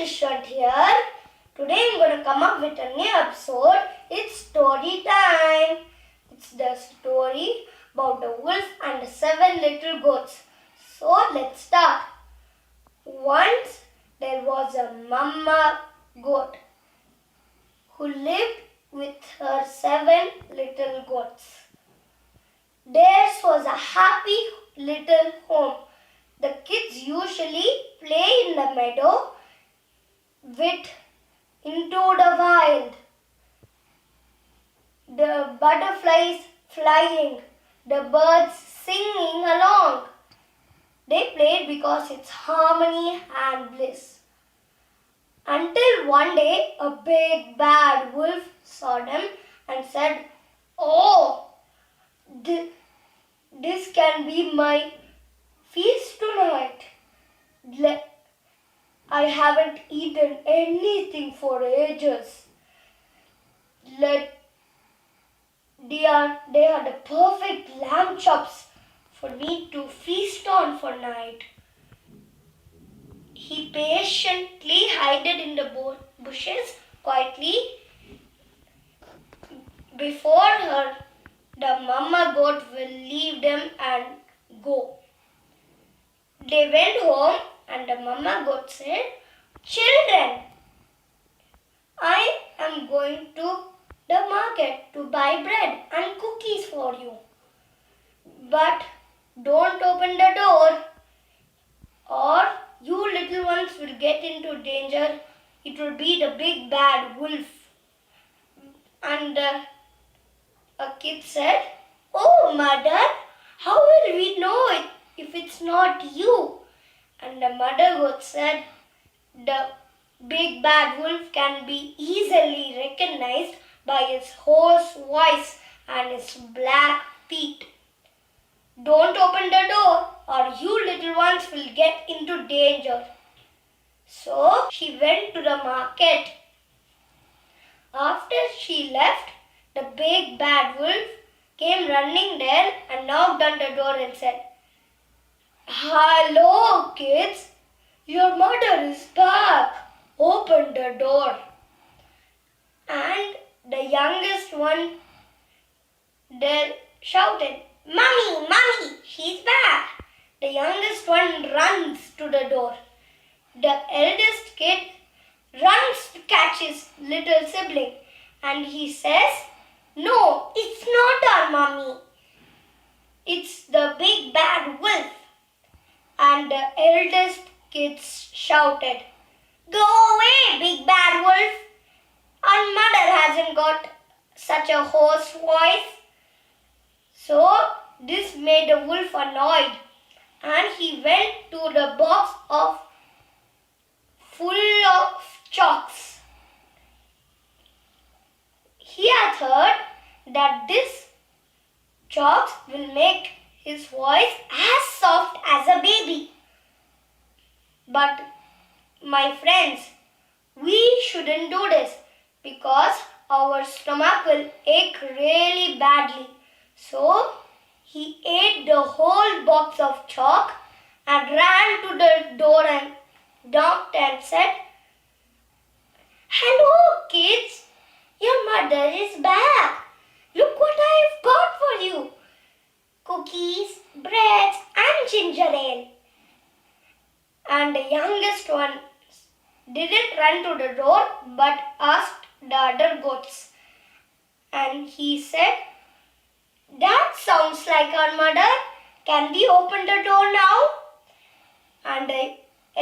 Krishant here. Today I'm going to come up with a new episode. It's story time. It's the story about the wolf and the 7 little goats. So let's start. Once there was a mama goat who lived with her 7 little goats. Theirs was a happy little home. The kids usually play in the meadow with into the wild. The butterflies flying, the birds singing along. They played because it's harmony and bliss. Until one day a big bad wolf saw them and said, "Oh, this can be my feast tonight. I haven't eaten anything for ages. They are the perfect lamb chops for me to feast on for night." He patiently hid in the bushes quietly before the mama goat will leave them and go. They went home and the mama goat said, "Children, I am going to the market to buy bread and cookies for you. But don't open the door or you little ones will get into danger. It will be the big bad wolf." And a kid said, "Oh, mother, how will we know it if it's not you?" And the mother goat said, "The big bad wolf can be easily recognized by his hoarse voice and his black feet. Don't open the door or you little ones will get into danger." So she went to the market. After she left, the big bad wolf came running there and knocked on the door and said, "Hello, kids. Your mother is back. Open the door." And the youngest one there shouted, "Mummy, Mummy, she's back." The youngest one runs to the door. The eldest kid runs to catch his little sibling and he says, "No, it's not our mummy. It's the big bad wolf." And the eldest kid shouted, "Go away, big bad wolf. Our mother hasn't got such a hoarse voice." So this made the wolf annoyed and he went to the box full of chalks. He had heard that this chalks will make his voice as soft as a baby. But my friends, we shouldn't do this because our stomach will ache really badly. So he ate the whole box of chalk and ran to the door and knocked and said, "Hello, kids. Your mother is back. Look what I've got for you. Cookies, breads and ginger ale." And the youngest one didn't run to the door but asked the other goats. And he said, "That sounds like our mother. Can we open the door now?" And the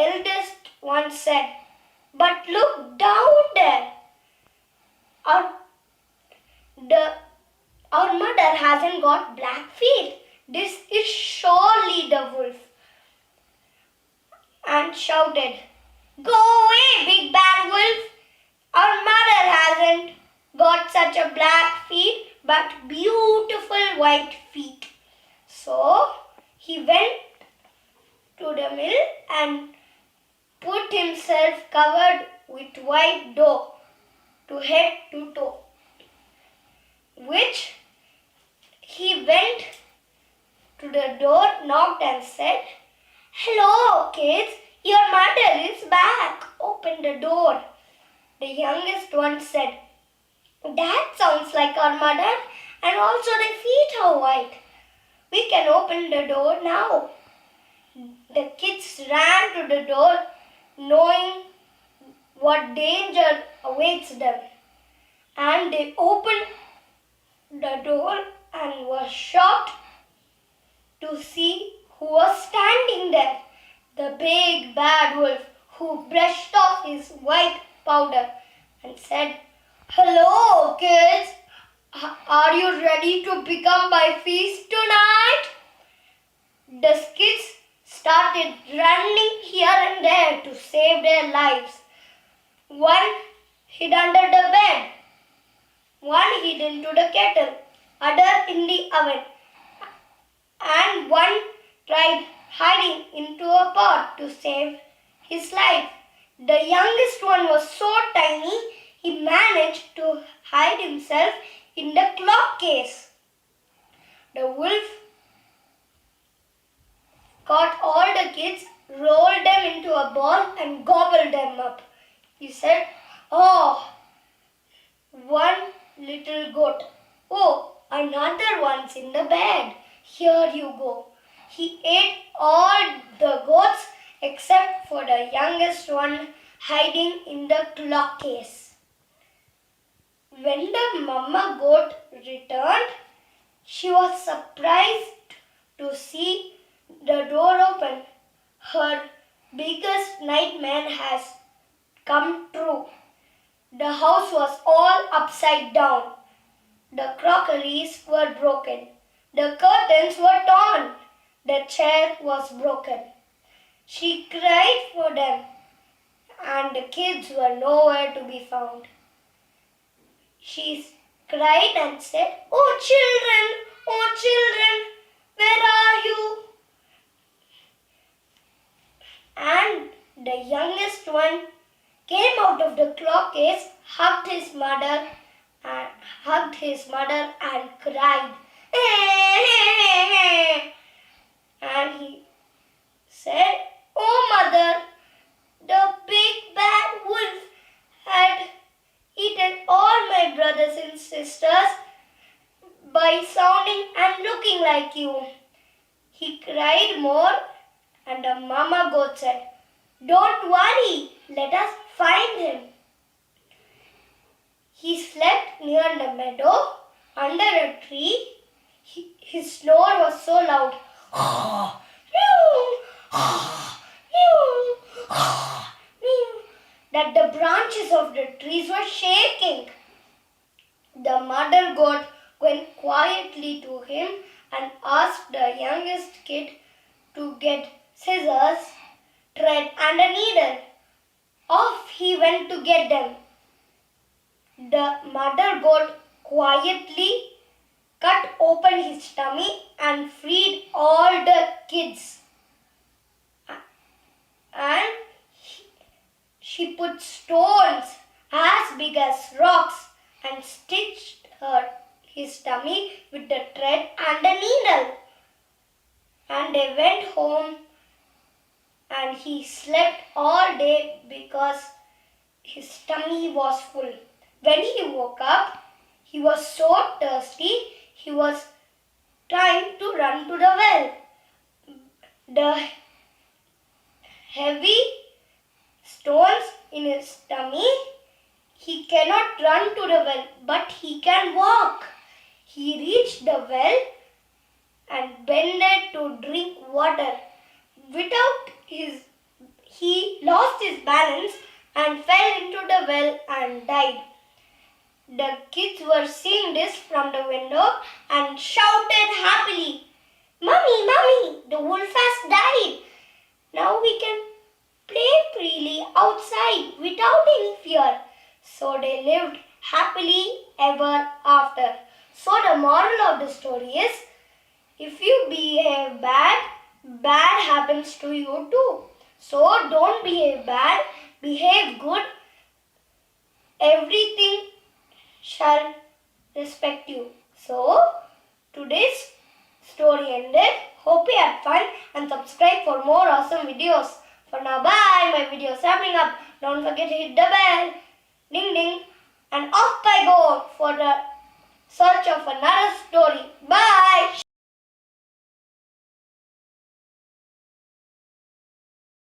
eldest one said, "But look down there. Our mother hasn't got black feet. This is surely the wolf." And shouted, "Go away, big bad wolf. Our mother hasn't got such a black feet but beautiful white feet." So he went to the mill and put himself covered with white dough to head to toe, which he went to the door, knocked and said, "Hello, kids. Your mother is back. open the door. The youngest one said, "That sounds like our mother, and also the feet are white. We can open the door now." The kids ran to the door, knowing what danger awaits them. And they opened the door and were shocked to see who was standing there. The big bad wolf, who brushed off his white powder and said, "Hello, kids. Are you ready to become my feast tonight?" The kids started running here and there to save their lives. One hid under the bed, one hid into the kettle, other in the oven, and one tried hiding into a pot to save his life. The youngest one was so tiny, he managed to hide himself in the clock case. The wolf caught all the kids, rolled them into a ball and gobbled them up. He said, "Oh, one little goat. Oh, another one's in the bed. Here you go." He ate all the goats except for the youngest one hiding in the clock case. When the mama goat returned, she was surprised to see the door open. Her biggest nightmare has come true. The house was all upside down. The crockeries were broken. The curtains were torn. The chair was broken. She cried for them, and the kids were nowhere to be found. She cried and said, oh children, where are you?" And the youngest one came out of the clock case, hugged his mother and cried. And he said, "Oh mother, the big bad wolf had eaten all my brothers and sisters by sounding and looking like you." He cried more, and the mama goat said, "Don't worry, let us find him." He slept near the meadow under a tree. His snore was so loud that the branches of the trees were shaking. The mother goat went quietly to him and asked the youngest kid to get scissors, thread, and a needle. Off he went to get them. The mother goat quietly cut open his tummy and freed all the kids. And she put stones as big as rocks and stitched his tummy with the thread and the needle. And they went home, and he slept all day because his tummy was full. When he woke up, he was so thirsty, he was trying to run to the well. The heavy stones in his tummy, he cannot run to the well, but he can walk. He reached the well and bended to drink water. He lost his balance and fell into the well and died. The kids were seeing this from the window and shouted happily, Mummy, the wolf has died. Now we can play freely outside without any fear." So they lived happily ever after. So the moral of the story is, if you behave bad, bad happens to you too. So don't behave bad, behave good. Everything shall respect you. So today's story ended. Hope you had fun and subscribe for more awesome videos. For now, bye. My video is wrapping up. Don't forget to hit the bell. Ding ding. And off I go for the search of another story. Bye.